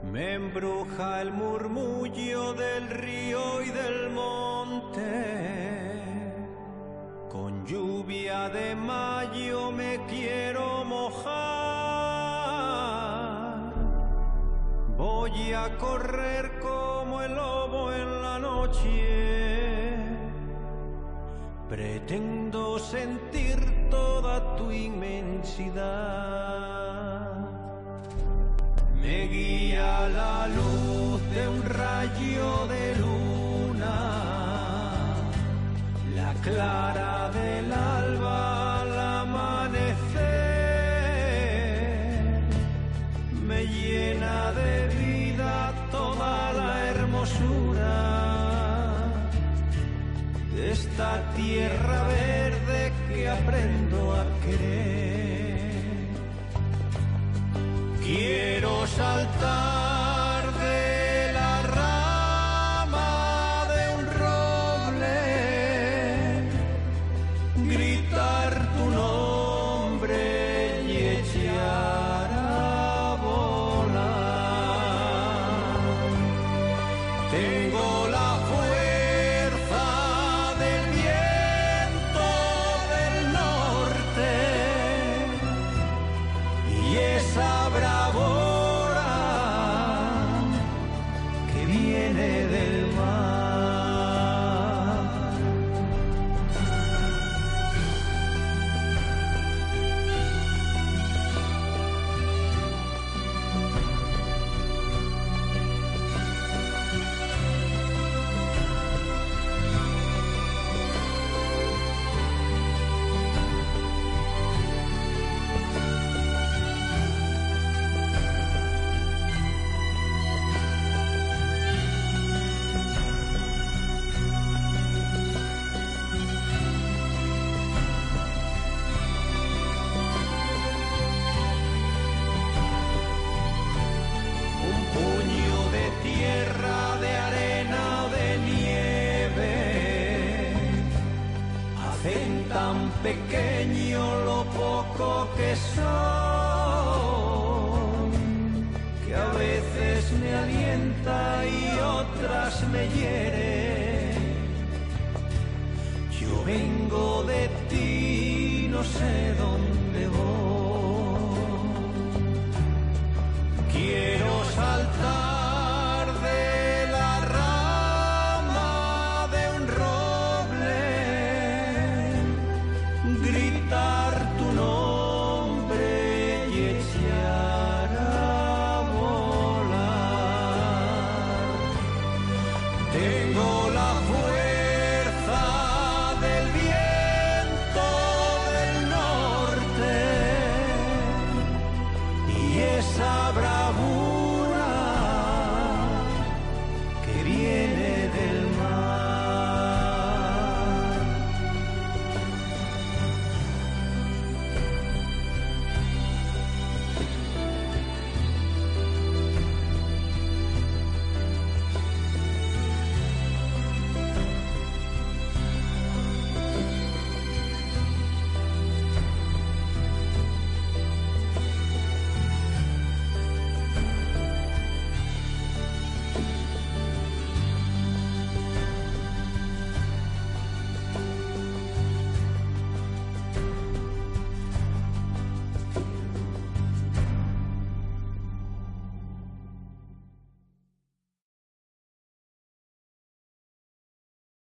Me embruja el murmullo del río y del monte. Con lluvia de mayo me quiero mojar. Voy a correr como el lobo en la noche. Pretendo sentir toda tu inmensidad. Me guía la luz de un rayo de luna, la clara del alba al amanecer. Me llena de vida toda la hermosura de esta tierra verde que aprendo a querer. Quiero saltar de la rama de un roble, gritar tu nombre y echar a volar. Tengo la fuerza del viento del norte y esa bravura que viene del mar. Tierra de arena de nieve, hacen tan pequeño lo poco que soy, que a veces me alienta y otras me hiere. Yo vengo de ti, no sé dónde voy. Quiero saltar de la rama de un roble, gritar tu nombre y echar a volar. Tengo